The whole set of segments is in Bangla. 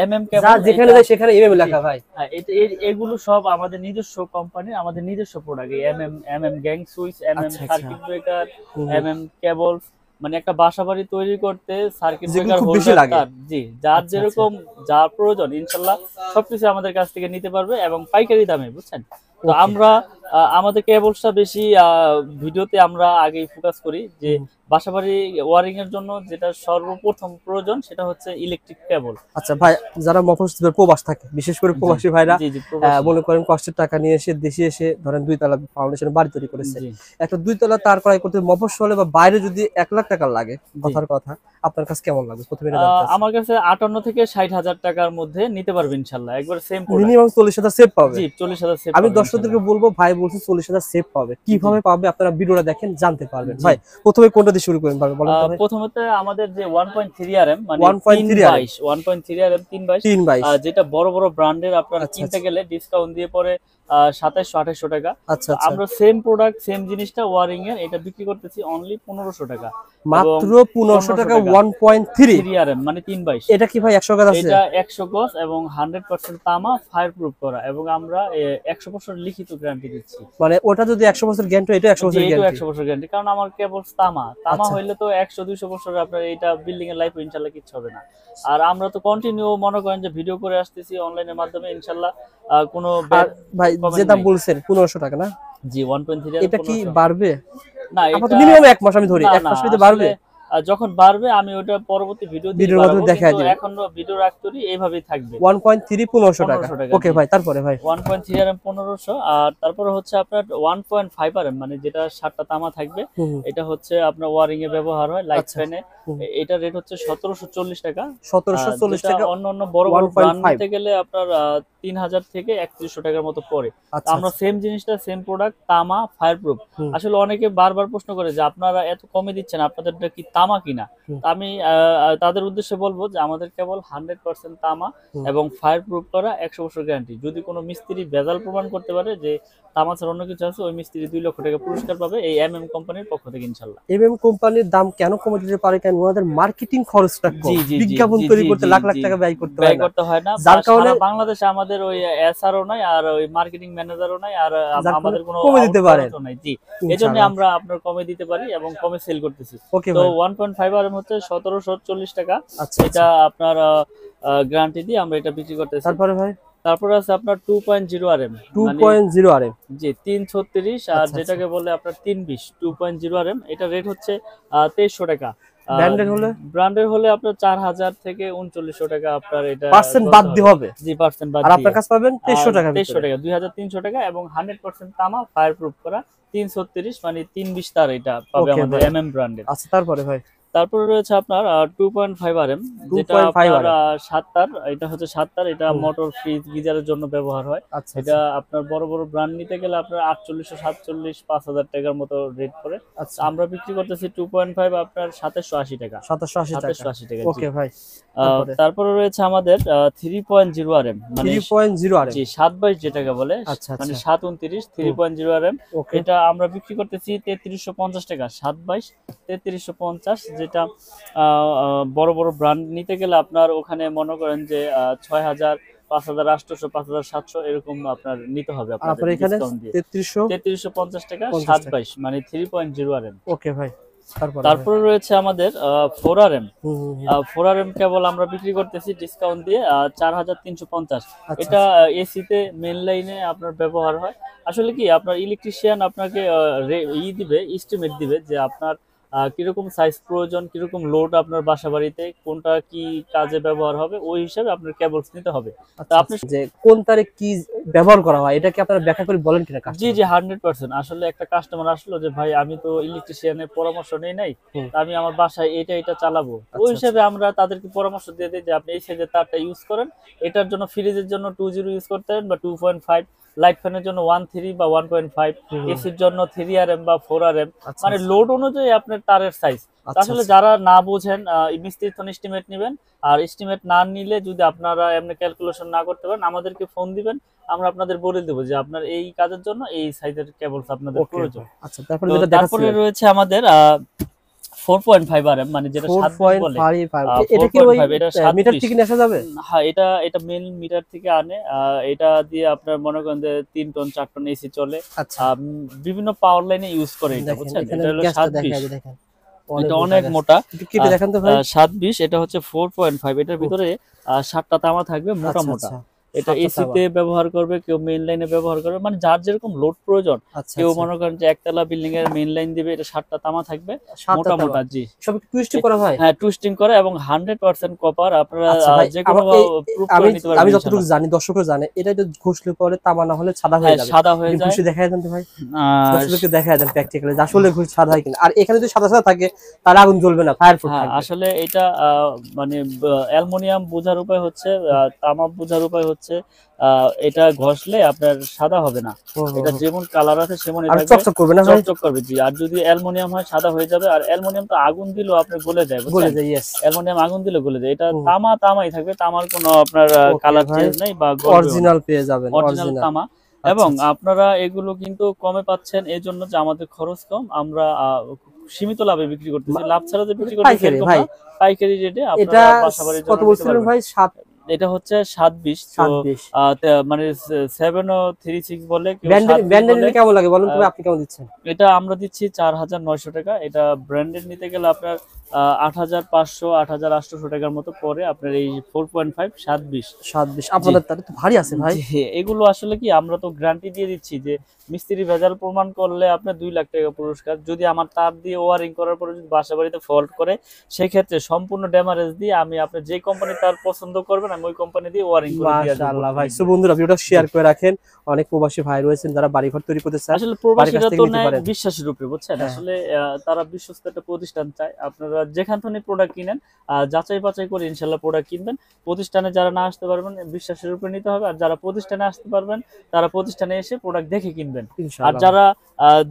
এমএম কেবল, যা যেখানে যায় সেখানে এমএম লেখা ভাই। হ্যাঁ, এগুলো সব আমাদের নিজস্ব কোম্পানি, আমাদের নিজস্ব product. MM gang switch, MM আচ্ছা আচ্ছা। সার্কিট ব্রেকার, এমএম কেবল, মানে একটা বাসাবাড়ি তৈরি করতে সার্কিট যেগুলো ব্রেকার, খুব বেশি হোল্ডার, লাগে। তার, জি, যার আচ্ছা আচ্ছা। যেরকম যা প্রয়োজন ইনশাল্লাহ সবকিছু আমাদের কাছ থেকে নিতে পারবে এবং পাইকারি দামে, বুঝছেন। তো ওকে। আমরা আমাদের কেবলসটা বেশি ভিডিওতে আমরা আগেই ফোকাস করি যে বাসাবাড়ি ওয়ারিং এর জন্য যেটা সর্বপ্রথম প্রয়োজন সেটা হচ্ছে ইলেকট্রিক কেবল। আচ্ছা ভাই, যারা মফস্বলের প্রবাস থাকে, বিশেষ করে প্রবাসী ভাইরা জি জি প্রবাসী, মনে করেন কষ্টের টাকা নিয়ে এসে দেশে এসে ধরেন 2 তলা ফাউন্ডেশন বাড়ি তৈরি করেছে, জি একটা 2 তলা তার ক্রয় করতে মফস্বলে বা বাইরে যদি 1 লাখ টাকা লাগে, জি। কথার কথা, আপনার কাছে কেমন লাগবে প্রথমে এটা জানতে চাচ্ছি। আমার কাছে 58 থেকে 60,000 টাকার মধ্যে নিতে পারবে ইনশাল্লাহ, একবার সেম প্রোডাক্ট। মিনিমাম 40,000 সেভ পাবে। জি 40,000 সেভ আমি পাবে দর্শকদেরকে ইনশাল্লাহ। বলবো, ভাই বলছে 40,000 সেভ পাবে, কিভাবে পাবে আপনারা ভিডিওটা দেখেন জানতে পারবেন। জি। ভাই প্রথমে কোনটা দিয়ে শুরু করেন বলেন তো ভাই। প্রথমত আমাদের যে 1.3 আরএম মানে 1.3 322, 1.3 আরএম 322, 322। যেটা বড় বড় ব্র্যান্ডের আপনার আচ্ছা কিনতে আচ্ছা গেলে ডিসকাউন্ট দিয়ে পরে 2700-2800 টাকা। আচ্ছা তো আচ্ছা। আমরা সেম প্রোডাক্ট সেম জিনিসটা ওয়ারিং এর এটা বিক্রি করতেছি অনলি 1500 টাকা, এবং মাত্র 1500 টাকা 1.3। 3 আরএম মানে 322। এটা কি ভাই 100 গজ আছে? এটা 100 গজ এবং 100% তামা, ফায়ার প্রুফ করা, এবং আমরা 100% লিখিত গ্যারান্টি দিচ্ছি। মানে ওটা যদি 100 বছর গ্যারান্টি, এটা 100 বছর এটা গ্যারান্টি। 100 বছর গ্যারান্টি, কারণ আমার কেবল তামা আচ্ছা হইলে তো 100-200 বছর আপনার এটা বিল্ডিং এর লাইফ ইনশাআল্লাহ কিচ্ছু হবে না। আর আমরা তো কন্টিনিউ মনে করেন যে ভিডিও করে আসতেছি অনলাইনের মাধ্যমে, ইনশাআল্লাহ কোনো আর ভাই যে comment দাম নাই। বলছেন 1500 টাকা না, জি 1.3 এটা কি 1500। বাড়বে? না আপাতত এটা মিনিমাম 1 মাস আমি ধরি, না 1 না মাস ভিতরে বাড়বে। আসলে যখন বাড়বে আমি ওটা পরবর্তী ভিডিও দিয়ে ভিডিওর বাড়াবো, মাধ্যমে দেখায় কিন্তু দিবেন। এখন ভিডিও রাখতেই এইভাবেই থাকবে 1.3 1500 টাকা। 1500 টাকা। ওকে জি ভাই, তারপরে ভাই 1.3 আরএম 1500। আর তারপরে হচ্ছে আপনার 1.5 আরএম মানে যেটা 7টা তামা থাকবে, হুম হুম। এটা হচ্ছে আপনার ওয়ারিং এ ব্যবহার হয়, লাইট আচ্ছা ফ্যানে। হুম। এটা রেট হচ্ছে 1740 টাকা। 1740 যেটা টাকা অন্য বড় বড় ব্র্যান্ড 1.5। নিতে গেলে আপনার 3000 থেকে 3100 টাকার মতো পড়ে। তো আচ্ছা আমরা আচ্ছা। সেম জিনিসটা সেম প্রোডাক্ট তামা ফায়ার প্রুফ। হুম আসলে অনেকে বারবার প্রশ্ন করে যে আপনারা এত কমে দিচ্ছেন, আপনাদেরটা কি তামা কিনা? হুম তো আমি তাদের উদ্দেশ্যে বলবো যে আমাদের কেবল 100% তামা হুম। এবং ফায়ার প্রুফ করা, 100 বছর গ্যারান্টি। যদি কোনো মিস্ত্রি ভেজাল প্রমাণ করতে পারে যে তামা ছাড়া অন্য কিছু আছে, ওই মিস্ত্রি 2 লক্ষ টাকা পুরস্কার পাবে এই এমএম কোম্পানির পক্ষ থেকে ইনশাআল্লাহ। এমএম কোম্পানির দাম কেন কমে দিতে পারে? কারণ ওনাদের মার্কেটিং খরচটা কম, জি জি জি বিজ্ঞাপন জি তৈরি জি করতে জি লাখ লাখ জি টাকা ব্যয় করতে ব্যয় হয় না, করতে হয় না। যার কারণে সারা বাংলাদেশে আমাদের ওই এসআরও নাই, আর ওই মার্কেটিং ম্যানেজারও নাই, আর যার কারণে আমাদের কোনো কমে দিতে পারেন আউটসোর্সও নাই। জি এজন্য ইনশাআল্লাহ। আমরা আপনার কমে দিতে পারি এবং কমে সেল করতেছি। ওকে তো ভাই। 1.5 আরএম হচ্ছে 1740 টাকা। আচ্ছা এটা আচ্ছা। আপনার গ্যারান্টি দিয়ে আমরা এটা বিক্রি করতেছি। তারপরে ভাই তারপরে আছে আপনার 2.0 আরএম মানে 2.0 আরএম। জি 336, আর আচ্ছা আচ্ছা। যেটাকে বলে আপনার 320, 2.0 আরএম। এটা রেট হচ্ছে 2300 টাকা। ব্র্যান্ডেড হলে ব্র্যান্ডের হলে আপনার 4000 থেকে 3900 টাকা আপনার এটা পার্সেন্ট বাদ চলতে দিয়ে হবে। হবে, জি পার্সেন্ট বাদ আর দিয়ে। আপনার কাছে পাবেন 2300 টাকা 2300 ভিতরে। টাকা, 2300 টাকা, এবং 100% তামা ফায়ার প্রুফ করা, 336 মানে 320 তার এটা পাবে ওকে আমাদের ভাই। এমএম ব্র্যান্ডের। আচ্ছা তারপরে ভাই তারপরে রয়েছে আপনার 2.5 আরএম, যেটা 2.5 আপনার আরএম। 7 তার। এটা হচ্ছে 7 তার, এটা হুম। মোটর ফ্রিজ গিজারের জন্য ব্যবহার হয়। আচ্ছা এটা আচ্ছা আপনার বড় বড় ব্র্যান্ড নিতে গেলে আপনার 4847 5000 টাকার মতো রেট পড়ে। আচ্ছা। আমরা বিক্রি করতেছি 2.5 আপনার 2780 টাকা। 2780 টাকা। 2780 টাকা। জি ওকে ভাই, তারপরে তারপরে রয়েছে আমাদের 3.0 আরএম মানে 3.0 আরএম। জি 722 যেটাকে বলে, আচ্ছা মানে আচ্ছা। 729, 3.0 আরএম। ওকে। এটা আমরা বিক্রি করতেছি 3350 টাকা। 722 3350, যেটা বড় বড় ব্র্যান্ড নিতে গেলে আপনার ওখানে মনে করেন যে 6000 5800 5700 এরকম আপনার নিতে হবে আর আপনাদের আপনার এখানে ডিসকাউন্ট দিয়ে। 3350 টাকা 3350 টাকা। 722 মানে 3.0 আরএম। ওকে ভাই, তারপরে ভাই তারপরে রয়েছে আমাদের 4 আরএম। হুম হুম হুম। 4 আরএম কেবল আমরা বিক্রি করতেছি ডিসকাউন্ট দিয়ে 4350। আচ্ছা এটা আচ্ছা। এসিতে মেন লাইনে আপনার ব্যবহার হয়। আসলে কি আপনার ইলেকট্রিশিয়ান আপনাকে দিবে, এস্টিমেট দিবে যে আপনার কিরকম সাইজ প্রয়োজন, কিরকম লোড আপনার বাসা বাড়িতে, কোনটা কি কাজে ব্যবহার হবে, ওই হিসাবে আপনার কেবলস নিতে হবে। তা আচ্ছা আপনি আচ্ছা। যে কোন তারে কি ব্যবহার করা হয় এটা কি আপনারা ব্যাখ্যা করে বলেন কিনা জি কাস্টমার? জি 100%। আসলে একটা কাস্টমার আসলো যে ভাই আমি তো ইলেকট্রিশিয়ানের পরামর্শ নেই নাই, হুম। তা আমি আমার বাসায় এটা চালাবো। তো ওই আচ্ছা আচ্ছা। হিসাবে আমরা তাদেরকে পরামর্শ দিয়ে দিই যে আপনি এই সাইজের তারটা ইউজ করেন। এটার জন্য ফ্রিজের জন্য 20 ইউজ করতে পারেন বা 2.5, লাইট ফ্যানের জন্য 13 বা 1.5, হুম হুম। এসির জন্য 3 আরএম বা 4 আরএম, আচ্ছা মানে আচ্ছা। লোড অনুযায়ী আপনার তারের সাইজ। আচ্ছা আসলে আচ্ছা। যারা না বুঝেন মিস্ত্রির তো এস্টিমেট নেবেন, আর এস্টিমেট না নিলে যদি আপনারা এমনি ক্যালকুলেশন না করতে পারেন আমাদেরকে ফোন দিবেন, আমরা আপনাদের বলে দেবো যে আপনার এই কাজের জন্য এই সাইজের কেবলস আপনাদের ওকে প্রয়োজন। আচ্ছা, তারপরে তো যেটা তারপরে দেখাচ্ছিলেন রয়েছে আমাদের 4.5 RM, মানে যেটা 7 পিস বলে। 4.5 এটা কি ওই 4.5 এটা 7 মিটার পিস। থেকে নেওয়া যাবে? হ্যাঁ, এটা মেন মিটার থেকে আনে। এটা দিয়ে আপনার মনে করেন যে 3 টন 4 টন এসি চলে। আচ্ছা বিভিন্ন পাওয়ার লাইনে ইউজ করে এটা, দেখেন বুঝছেন? এখানে এটা হলো গ্যাসটা 7 দেখা পিস। যায়, দেখেন এটা অনেক অনেক মোটা মোটা। গ্যাস। একটু কেটে দেখান তো ভাই। 7 পিস, এটা হচ্ছে 4.5। এটার ভিতরে 7টা তামা থাকবে মোটা আচ্ছা মোটা। আচ্ছা এটা 7টা এসি তাওয়া। তে ব্যবহার করবে, কেউ মেইন লাইনে ব্যবহার করবে, মানে যার যেরকম লোড প্রয়োজন। আচ্ছা কেউ আচ্ছা মনে করেন যে একতলা বিল্ডিং এর মেইন লাইন দিবে, এটা 7টা তামা থাকবে 7টা মোটা তাওয়া। মোটা। জি, সব টুইস্টিং করা হয়? হ্যাঁ, টুইস্টিং করে এবং 100% কপার। আপনারা আচ্ছা ভাই যে কোনো আমার এই প্রুফ আমি করে নিতে পারবেন আমি যতটুকু ইনশাআল্লাহ। জানি দর্শকরা জানে এটা একটু ঘষলে পরে তামা না হলে সাদা হয়ে হ্যাঁ, যাবে। সাদা হয়ে একটু যায়। ঘষে দেখায় দেন তো ভাই, আর দর্শকদেরকে দেখায় দেন প্র্যাকটিক্যালি যে আসলে ঘুষ সাদা হয় কিনা। আর এখানে যদি সাদা সাদা থাকে তাহলে আগুন জ্বলবে না, ফায়ার প্রুফ হ্যাঁ, থাকবে। আসলে এটা মানে অ্যালুমিনিয়াম বোঝার উপায় হচ্ছে, তামা বোঝার উপায় হচ্ছে, এটা ঘষলে আপনার সাদা হবে না। হুম হুম এটা হুম। যেমন কালার আছে সেমনই আর থাকবে, চকচক করবে না ভাই? চকচক করবে। জি, আর যদি অ্যালুমিনিয়াম হয় সাদা হয়ে যাবে। আর অ্যালুমিনিয়াম তো আগুন দিলেও আপনার গলে যায়, বলে বুঝছেন? যায়, ইয়েস। অ্যালুমিনিয়াম আগুন দিলে গলে যায়। এটা হুম। তামাই থাকবে, তামার কোনো আপনার ওকে কালার ভাই, চেঞ্জ নাই বা গলবেও না। অরিজিনাল পেয়ে যাবেন, অরিজিনাল অরিজিনাল। তামা। আচ্ছা এবং আচ্ছা আপনারা এগুলো কিন্তু কমে পাচ্ছেন এই জন্য যে আমাদের খরচ কম। আমরা সীমিত লাভে বিক্রি করতেছি, লাভ ছাড়া যে বিক্রি করতেছি পাইকারি এরকম ভাই। না। পাইকারি রেটে এটা আপনারা বাসাবাড়ির কত জন্য নিতে বলছিলেন পারবেন। ভাই? 7 এটা হচ্ছে 7 20। তো 7-20 মানে 7 ও 36 বলে, কেউ ব্র্যান্ডেড 7 ব্র্যান্ডেড বলে। কেমন লাগে বলেন তো আহ, ভাই, আপনি কেমন দিচ্ছেন? এটা আমরা দিচ্ছি 4,900 টাকা। এটা ব্র্যান্ডেড নিতে গেলে আপনার 8,500 8,800 টাকার মতো পরে আপনার এই 4.5 7 20। 7-20 জি, আপনাদের তাহলে তো ভারী আছে ভাই। জি, এগুলো আসলে কি আমরা তো গ্যারান্টি দিয়ে দিচ্ছি যে মিস্ত্রি ভেজাল প্রমাণ করলে আপনার 2 লাখ টাকা পুরস্কার। যদি আমার তার দিয়ে ওয়ারিং করার পরে যদি বাসা বাড়িতে ফল্ট করে, সেক্ষেত্রে সম্পূর্ণ ড্যামারেজ দিয়ে আমি আপনার যে কোম্পানি তার পছন্দ করবেন আমি ওই কোম্পানি দিয়ে ওয়ারিং করে দিয়ে আসবো মাশাআল্লাহ ভাই। সো বর্তমানে। বন্ধুরা ভিডিওটা জি, শেয়ার করে রাখেন। অনেক প্রবাসী ভাই রয়েছেন যারা বাড়িঘর তৈরি করতে চায়, আসলে বাড়ির কাছ প্রবাসীরা থেকে তো নিতে নেয় পারেন। বিশ্বাসের উপরে, বুঝছেন? হ্যাঁ আসলে তারা বিশ্বস্ত একটা প্রতিষ্ঠান চায়। আপনারা যেখান থেকে প্রোডাক্ট কিনেন যাচাই বাছাই করে ইনশাল্লাহ প্রোডাক্ট কিনবেন। প্রতিষ্ঠানে যারা না আসতে পারবেন বিশ্বাসের উপরে নিতে হবে, আর যারা প্রতিষ্ঠানে আসতে পারবেন তারা প্রতিষ্ঠানে এসে প্রোডাক্ট দেখে কিনবেন। আর ইনশাআল্লাহ ভাই। যারা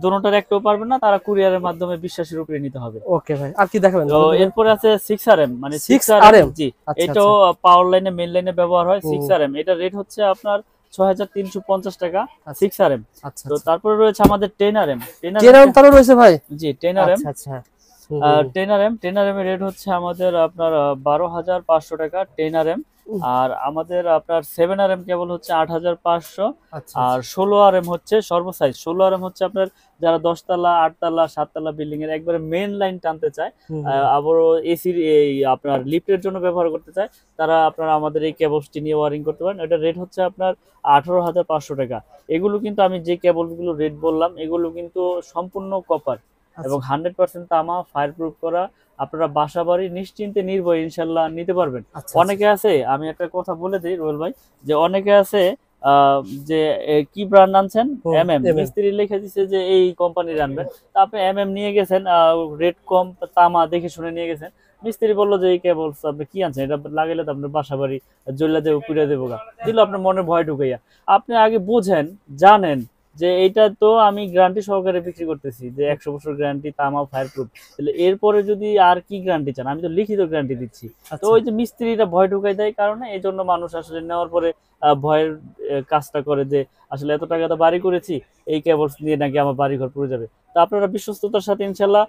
দোনোটার একটাও পারবেন না তারা কুরিয়ারের মাধ্যমে বিশ্বাসের উপরে নিতে হবে। ওকে ভাই, আর কি দেখাবেন তো বলেন তো ভাই? এরপরে আছে 6RM, মানে 6RM। জি, আচ্ছা এটাও আচ্ছা। পাওয়ার লাইনে মেইন লাইনে ব্যবহার হয়। হুম। 6RM এটা রেট হচ্ছে আপনার 6,350 টাকা। আচ্ছা 6RM। আচ্ছা তো আচ্ছা। তারপরে রয়েছে আমাদের 10RM। 10RM তারও রয়েছে ভাই? জি, 10RM। আচ্ছা আচ্ছা। হুম হুম হুম। 10RM এর রেট হচ্ছে আমাদের আপনার 12,500 টাকা 10RM। উহ, আর আমাদের আপনার 7RM কেবল হচ্ছে 8,500। আচ্ছা আর আচ্ছা। 16RM হচ্ছে সর্বসাইজ। 16RM হচ্ছে আপনার যারা 10 তলা 8 তলা 7 তলা বিল্ডিং এর একবারে মেইন লাইন টানতে চায়, হুম হুম। আবারও এসির এই আপনার লিফটের জন্য ব্যবহার করতে চায়, তারা আপনারা আমাদের এই কেবলসটি নিয়ে ওয়ারিং করতে পারেন। এটা রেট হচ্ছে আপনার 18,500 টাকা। এগুলো কিন্তু আমি যে কেবলগুলো রেট বললাম এগুলো কিন্তু সম্পূর্ণ কপার এবং আচ্ছা 100% তামা, ফায়ার প্রুফ করা। আপনারা বাসা বাড়ি নিশ্চিন্তে নির্ভয়ে ইনশাল্লাহ নিতে পারবেন। আচ্ছা আচ্ছা। অনেকে আছে, আমি একটা কথা বলে দিই রোহেল ভাই, যে অনেকে আছে যে কি ব্র্যান্ড আনছেন, হুম, এমএম, এমএম। মিস্ত্রি লিখে দিছে যে এই কোম্পানির আনবেন, তা আপনি এমএম নিয়ে গেছেন, রেট কম, তামা দেখে শুনে নিয়ে গেছেন। মিস্ত্রি বললো যে এই কেবল আপনি কি আনছেন, এটা লাগাইলে তো আপনার বাসা বাড়ি জ্বলে দেবো, পুড়ে দেবো গা, দিল আপনার মনে ভয় ঢুকাইয়া। আপনি আগে বুঝেন, জানেন যে এইটা তো আমি গ্যারান্টি সহকারে বিক্রি করতেছি যে 100 বছর গ্যারান্টি, তামা, ফায়ার প্রুফ। তাহলে এরপরে যদি আর কি গ্যারান্টি চান, আমি তো লিখিত গ্যারান্টি দিচ্ছি। তো আচ্ছা ওই যে মিস্ত্রিরা ভয় ঢুকাই দেয় কারণে এই জন্য মানুষ আসলে নেওয়ার পরে ভয়ের কাজটা করে যে আসলে এত টাকা তো বাড়ি করেছি, এই কেবলস নিয়ে নাকি আমার বাড়ি ঘর পুড়ে যাবে। তো আপনারা বিশ্বস্ততার সাথে ইনশাল্লাহ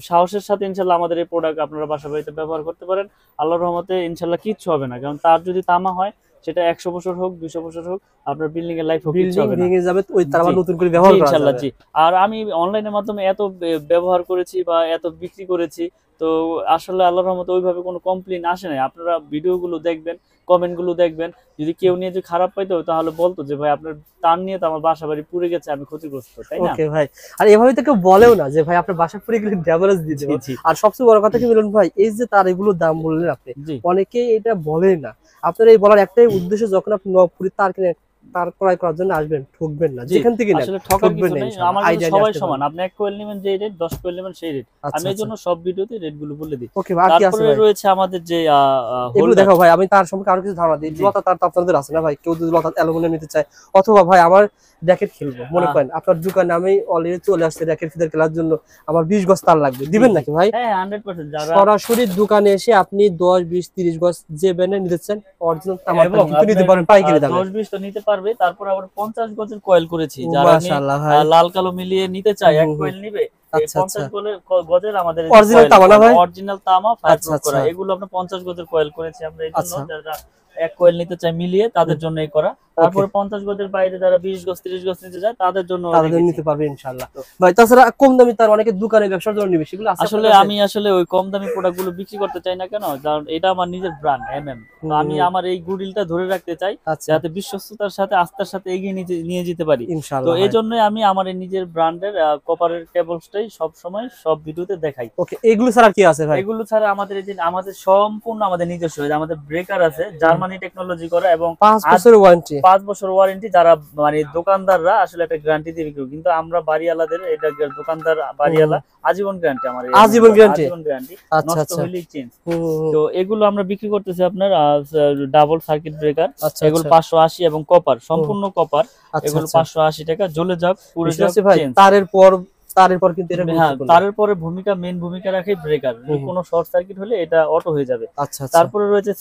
সাহসের সাথে ইনশাল্লাহ আমাদের এই প্রোডাক্ট আপনারা বাসা বাড়িতে ব্যবহার করতে পারেন। আল্লাহর রহমতে ইনশাল্লাহ কিচ্ছু হবে না, কারণ তার যদি তামা হয় সেটা 100 বছর হোক 200 বছর হোক, আপনার বিল্ডিং এর লাইফ হোক, কিচ্ছু বিল্ডিং হবে না। ভেঙে যাবে তো ওই তার জি, আবার নতুন করে জি, ব্যবহার করা ইনশাল্লাহ, যাবে। জি। আর আমি অনলাইনের মাধ্যমে এত ব্যবহার করেছি বা এত বিক্রি করেছি, তো আসলে আল্লাহর রহমতে ওইভাবে কোনো কমপ্লেইন আসে নাই। আপনারা ভিডিওগুলো দেখবেন, কমেন্টগুলো দেখবেন, যদি কেউ নিয়ে যদি খারাপ পাইতো তাহলে বলতো যে ভাই আপনার তার নিয়ে তো আমার বাসা বাড়ি পুড়ে গেছে, আমি ক্ষতিগ্রস্ত, তাই না? ওকে ভাই, আর এভাবে তো কেউ বলেও না যে ভাই আপনার বাসা পুরো গেলে ড্যামেজ দিয়ে জি, দেবো। জি, আর সবচেয়ে বড় কথা কি মিলন ভাই, এই যে তার এগুলোর দাম বললেন আপনি, জি, অনেকেই এটা বলেন না। আপনার এই বলার একটাই উদ্দেশ্য, যখন আপনি নবপুরি তার কিনে তার ক্রয় করার জন্য আসবেন, ঠকবেন না, জি। যেখান থেকে নেন আসলে ঠকার ঠকবেন কিছু না নেই, ইনশাআল্লাহ। আমার কাছে আইডিয়া নিয়ে সবাই আসতে সমান। পারবেন। আপনি 1 কোয়েল নেবেন যেই রেট, 10 কোয়েল নেবেন সেই রেট। আচ্ছা আমি এই আচ্ছা। জন্য সব ভিডিওতে রেটগুলো বলে দিই। ওকে ভাই, আর কি আছে তারপরে ভাই? রয়েছে আমাদের যে এগুলো হোল্ডার। দেখো ভাই, আমি তার সম্পর্কে আরো কিছু ধারণা দিই। জি, লতা তার তো আপনাদের আছে না ভাই? কেউ যদি লতা অ্যালুমিনিয়াম নিতে চায়, অথবা ভাই আমার র্যাকেট খেলবো মনে আহ, করেন, আপনার দোকানে আমি অলরেডি চলে আসছে র্যাকেট ফিদার খেলার জন্য, আমার 20 গজ তার লাগবে, জি, দিবেন জি। নাকি ভাই? হ্যাঁ, 100% যারা সরাসরি দোকানে এসে আপনি 10 20 30 গজ যে ব্যানে নিতে চান অরিজিনাল তামারটা এবং কিন্তু নিতে আপনার পারেন পাইকারি দামে। 10-20 তো নিতে পারবেন। পারবে। তারপর আবার 50 গজের কয়েল করেছি, যারা মাশাআল্লাহ ভাই। লাল কালো মিলিয়ে নিতে চায় এক হুম, হুম। কয়েল নিবে। এই আচ্ছা, 50 গজের আমাদের অরিজিনাল তামা না ভাই? অরিজিনাল তামা ফায়ারপ্রুফ আচ্ছা, করা, আচ্ছা। এগুলো আপনার 50 গজের কয়েল করেছি আমরা এই জন্য, আচ্ছা। যারা এক কয়েল নিতে চায় মিলিয়ে তাদের জন্য এই করা। ওকে। তারপরে 50 গজের বাইরে যারা 20 গজ 30 গজ নিতে চায় তাদের জন্য তাদের রেখেছি। নিতে পারবে ইনশাআল্লাহ। ভাই তাছাড়া কম দামি তার অনেকে দোকানে ব্যবসার জন্য নিবে, সেগুলো আছে আসলে আপনার কাছে? আমি আসলে ওই কম দামি প্রোডাক্ট গুলো বিক্রি করতে চাই না, কেন, কারণ এটা আমার নিজের ব্র্যান্ড এমএম। তো আমি আমার এই গুডউইলটা ধরে রাখতে চাই, আচ্ছা যাতে বিশ্বস্ততার সাথে আস্থার সাথে এগিয়ে নিয়ে যেতে পারি। তো ইনশাআল্লাহ এই ভাই। জন্যই আমি আমার এই নিজের ব্র্যান্ডের কপারের কেবলসটাই সব সময় সব ভিডিওতে দেখাই। ওকে, এগুলো ছাড়া কি আছে ভাই? এগুলো ছাড়া আমাদের এই যে আমাদের সম্পূর্ণ আমাদের নিজস্ব, এই যে আমাদের ব্রেকার আছে জার্মানি টেকনোলজি করা, এবং 5 বছরের ওয়ারেন্টি। 5 বছর ওয়ারেন্টি। যারা মানে দোকানদাররা আসলে একটা গ্যারান্টি দিয়ে বিক্রি করে, কিন্তু আমরা বাড়িওয়ালাদের এটা দোকানদার বাড়িওয়ালা আজীবন গ্যারান্টি, আমার আজীবন গ্যারান্টি। আজীবন গ্যারান্টি, আচ্ছা নষ্ট আচ্ছা। হইলেই চেঞ্জ। হুম, তো এগুলো আমরা বিক্রি করতেছি আপনার ডাবল সার্কিট ব্রেকার, আচ্ছা এগুলো আচ্ছা। 580, এবং কপার সম্পূর্ণ কপার, আচ্ছা এগুলো আচ্ছা। 580 টাকা। জ্বলে যাক পুড়ে বুঝতে যাক পারছি ভাই, চেঞ্জ। তারের পর কিন্তু এটা হ্যাঁ, গুরুত্বপূর্ণ। তারের পরে মেইন ভূমিকা রাখে ব্রেকার। হুম। কোনো শর্ট সার্কিট হলে এটা অটো হয়ে যাবে। আচ্ছা আচ্ছা। তারপরে রয়েছে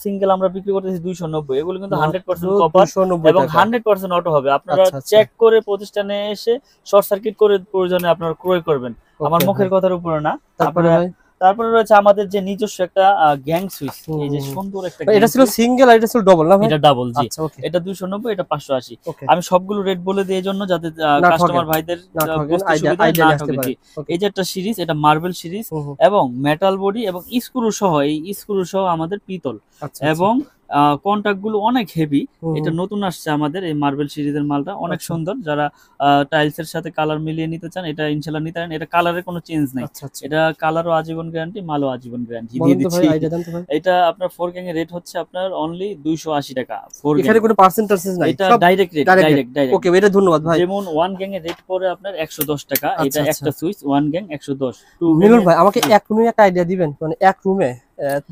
সিঙ্গেল আমরা বিক্রি করতেছি 290, এগুলো কিন্তু 100% মাত্র কপার 290 এবং টাকা। 100% অটো হবে। আপনারা আচ্ছা, আচ্ছা। চেক করে প্রতিষ্ঠানে এসে শর্ট সার্কিট করে প্রয়োজনে আপনারা ক্রয় করবেন, আমার ওকে মুখের ভাই। কথার উপরে না। তারপরে ভাই? তারপরে রয়েছে আমাদের যে নিজস্ব একটা গ্যাং সুইচ, এই যে হুম। সুন্দর একটা ভাই, এটা gang ছিল switch। সিঙ্গেল আর এটা ছিল ডাবল না ভাই? এটা ডাবল, জি। আচ্ছা ওকে। এটা 290, এটা 580। ওকে। আমি সবগুলো রেট বলে দিই এই জন্য, যাতে না কাস্টমার ঠকেন। ভাইদের না ঠকেন, বুঝতে আইডিয়া সুবিধা আইডিয়া না নিয়ে আসতে ঠকে, জি। পারেন। ওকে। এই যে একটা সিরিজ, এটা মার্বেল সিরিজ, হুম, হুম। এবং মেটাল বডি এবং স্ক্রু সহ, এই স্ক্রু সহ আমাদের পিতল, আচ্ছা এবং কন্টাক্ট গুলো অনেক হেভি। হুম, এটা হুম। নতুন আসছে আমাদের এই মার্বেল সিরিজের মালটা, অনেক আচ্ছা। সুন্দর। যারা টাইলস এর সাথে কালার মিলিয়ে নিতে চান, এটা ইনশাআল্লাহ নিতে পারেন। এটা কালারের কোনো চেঞ্জ নাই, আচ্ছা আচ্ছা। এটা কালারও আজীবন গ্যারান্টি, মালও আজীবন গ্যারান্টি দিয়ে বলেন তো ভাই, দিচ্ছি। আইডিয়া দেন তো ভাই। এটা আপনার 4 গ্যাং এর রেট হচ্ছে আপনার অনলি 280 টাকা 4 গ্যাং। এখানে কোনো পার্সেন্টেজ নাই, এটা সব ডাইরেক্ট রেট, ডাইরেক্ট। ডাইরেক্ট। ওকে, এটা ধন্যবাদ ভাই। যেমন 1 গ্যাং এর রেট পড়ে আপনার 110 টাকা, আচ্ছা, এটা আচ্ছা। একটা সুইচ 1 গ্যাং 110। 2 মিলন ভাই, আমাকে জি। এক রুমে একটা আইডিয়া দিবেন, মানে এক রুমে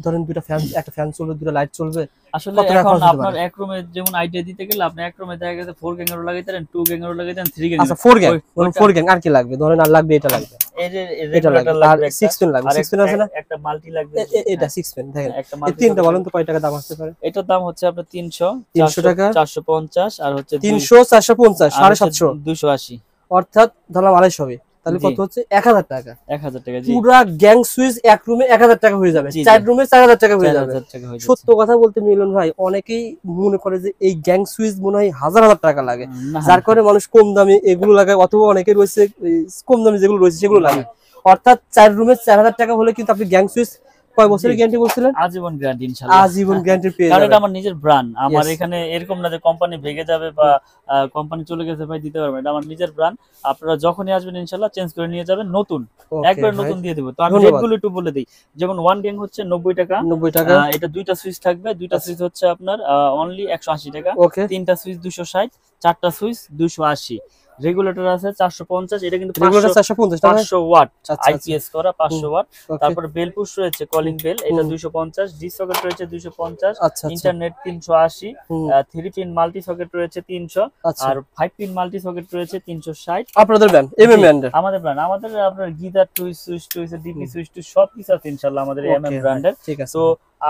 ধরেন দুইটা ফ্যান, একটা ফ্যান চলবে, দুটো লাইট চলবে, আসলে কত টাকা এখন খরচ হতে আপনার পারে? এক রুমে যেমন আইডিয়া দিতে গেলে আপনি এক রুমে দেখা গেছে 4 গ্যাং এরও লাগাইতে পারেন, 2 গ্যাং এরও লাগাইতে পারেন, 3 গ্যাং আচ্ছা 4 গ্যাং, ওইটা- 4 গ্যাং আর কি লাগবে? ধরেন আর লাগবে এটা লাগবে, এই যে এটা লাগবে, রেগুলেটর আর লাগবে একটা, 6 পেন লাগবে, আর 6 পেন আছে না? একটা মাল্টি লাগবে, এটা হ্যাঁ, 6 পেন দেখেন। একটা এই মাল্টি। তিনটা বলেন তো কয় টাকা দাম আসতে পারে? এটার দাম হচ্ছে আপনার 300, 300 টাকা, 450, আর হচ্ছে 300, 450, 750, 280। অর্থাৎ ধরলাম 250 হবে, তাহলে জি। কত হচ্ছে? 1000 টাকা। 1000 টাকা, জি। পুরা গ্যাং সুইচ এক রুমে 1000 টাকা হয়ে যাবে, জি, জি। 4 রুমে 4000 টাকা হয়ে যাবে। 4000 টাকা হয়ে যাচ্ছে। সত্য কথা বলতে মিলন ভাই, অনেকেই মনে করে যে এই গ্যাং সুইচ মনে হয় হাজার হাজার টাকা লাগে, না, যার কারণে মানুষ কম দামে এগুলো লাগায়, অথবা অনেকে রয়েছে এই কম দামে যেগুলো রয়েছে সেগুলো লাগায়। অর্থাৎ 4 রুমে 4000 টাকা হলে কিন্তু আপনি গ্যাং সুইচ কয় বছরের জি। গ্যারান্টি বলছিলেন? আজীবন গ্যারান্টি ইনশাআল্লাহ। আজীবন গ্যারান্টি পেয়ে কারণ যাবেন। এটা আমার নিজের ব্র্যান্ড, আমার Yes. এখানে এরকম না যে কোম্পানি ভেঙে যাবে বা কোম্পানি চলে গেছে ভাই দিতে পারবেন, এটা আমার নিজের ব্র্যান্ড। আপনারা যখনই আসবেন ইনশাআল্লাহ চেঞ্জ করে নিয়ে যাবেন, নতুন Okay, একবার ভাই। নতুন দিয়ে দেব। তো আমি ধন্যবাদ। রেটগুলো একটু বলে দিই। যেমন 1 গ্যাং হচ্ছে 90 টাকা, 90 টাকা। এটা দুইটা সুইচ থাকবে, দুইটা সুইচ হচ্ছে আপনার অনলি 180 টাকা, ওকে। তিনটা সুইচ 260, চারটা সুইচ 280। রেগুলেটর আছে 450, এটা কিন্তু রেগুলার 450 টাকা। 500 ওয়াট আচ্ছা, আইপিএস করা 500 ওয়াট। ওকে। তারপরে বেল পুশ রয়েছে, কলিং বেল, এটা হুম। 250, ডি সকেট রয়েছে 250, আচ্ছা আচ্ছা। ইন্টারনেট 380, হুম। 3 পিন মাল্টি সকেট রয়েছে 300, আচ্ছা। আর 5 পিন মাল্টি সকেট রয়েছে 360। আপনাদের ব্র্যান্ড এমএম জি, ব্র্যান্ডের। আমাদের ব্র্যান্ড, আমাদের আপনার গিজার টুইস সুইচ টুইস ডিপি সুইচ টু সবকিছু আছে ইনশাআল্লাহ আমাদের এমএম ওকে, ব্র্যান্ডের। ঠিক আছে। তো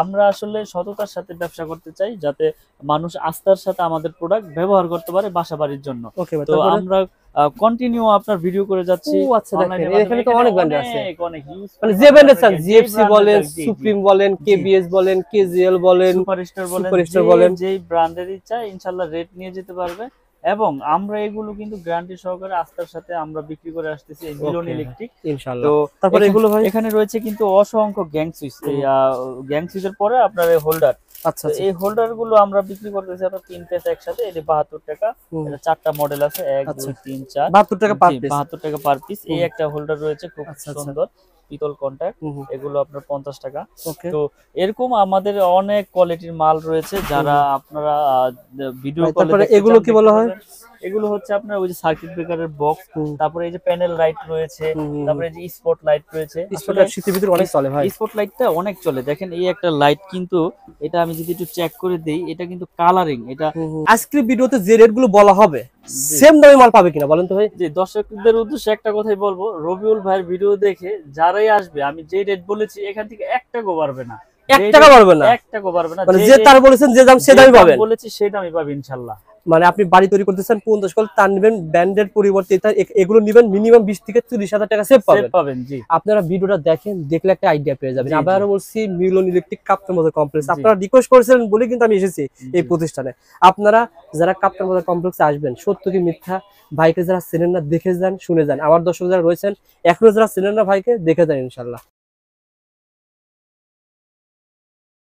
আমরা আসলে সততার সাথে ব্যবসা করতে চাই, যাতে মানুষ আস্থার সাথে আমাদের প্রোডাক্ট ব্যবহার করতে পারে বাসা বাড়ির জন্য। ওকে ভাই, তো তারপরে? আমরা কন্টিনিউ আপনার ভিডিও করে যাচ্ছি। ও আচ্ছা, দেখেন online এর এখানে তো মাধ্যমে। অনেক ব্র্যান্ড আছে, অনেক huge মানে যে ব্র্যান্ডের চান, যে জিএফসি brand বলেন, চাই, জি, জি। সুপ্রিম বলেন, কেবিএস বলেন, কেজিএল বলেন, সুপারস্টার বলেন, সুপারস্টার বলেন। যেই ব্র্যান্ডের ইচ্ছা ইনশাআল্লাহ রেট নিয়ে যেতে পারবে। এবং আমরা এগুলো কিন্তু গ্যারান্টি সহকারে আস্থার সাথে আমরা বিক্রি করে আসতেছি এই মিলন Okay, ইলেকট্রিক। ইনশাআল্লাহ। তো তারপরে এগুলো ভাই? এখানে রয়েছে কিন্তু অসংখ্য গ্যাং সুইচ, এই গ্যাং সুইচের পরে আপনার এই হোল্ডার। আচ্ছা আচ্ছা। এই হোল্ডার গুলো আমরা বিক্রি করতেছি আপনার 3 পিস একসাথে, এটা 72 টাকা। হুম। এটা 4টা মডেল আছে, 1 আচ্ছা। 2 3 4। 72 টাকা পার পিস। 72 টাকা পার পিস। এই হুম। একটা হোল্ডার রয়েছে খুব আচ্ছা, আচ্ছা। সুন্দর পিতল কন্টাক্ট, হুম, হুম। এগুলো আপনার 50 টাকা। ওকে। তো এরকম আমাদের অনেক কোয়ালিটির মাল রয়েছে, যারা আপনারা ভিডিও ভাই, কলে তারপরে এগুলো কি বলা হয়? এগুলো হচ্ছে আপনার ওই যে সার্কিট ব্রেকারের বক্স, হুম। তারপরে এই যে প্যানেল লাইট রয়েছে, হুম। তারপরে এই যে স্পট লাইট রয়েছে। স্পটলাইট শীতের ভিতরে অনেক চলে ভাই। স্পট লাইটটা অনেক চলে, দেখেন এই একটা লাইট কিন্তু, এটা আমি যদি একটু চেক করে দেই, এটা কিন্তু কালারিং, এটা আজকের ভিডিওতে যে রেট গুলো বলা হবে সেম দামে মাল পাবে কিনা বলেন তো ভাই? যে দর্শকদের উদ্দেশ্যে একটা কথাই বলবো, রবিউল ভাইয়ের ভিডিও দেখে যারাই আসবে, আমি যে রেট বলেছি এখান থেকে 1 টাকাও পারবে না, 1 টাকা পারবে না, 1 টাকাও পারবে না। মানে যে তার বলেছেন যে দাম সে দামই পাবেন বলেছি সেই দামই পাবে ইনশাআল্লাহ। মানে আপনি বাড়ি তৈরি করতেছেন 50 কল তার নেবেন, ব্র্যান্ডের পরিবর্তে এগুলো নেবেন মিনিমাম 20 থেকে 40,000 টাকা সেভ সেভ পাবেন। পাবেন। জি আপনারা ভিডিওটা দেখেন, দেখলে একটা আইডিয়া পেয়ে যাবেন। জি, জি। আবারও বলছি, মিলন ইলেকট্রিক কাপ্তান বাজার কমপ্লেক্স, জি। আপনারা রিকোয়েস্ট করেছিলেন বলে কিন্তু আমি এসেছি এই জি। প্রতিষ্ঠানে। আপনারা যারা কাপ্তান বাজার কমপ্লেক্সে আসবেন, সত্য কি মিথ্যা ভাইকে যারা চেনেন না দেখে যান, শুনে যান। আমার দর্শক যারা রয়েছেন এখনো যারা চেনেন না ভাইকে, দেখে যান ইনশাল্লাহ।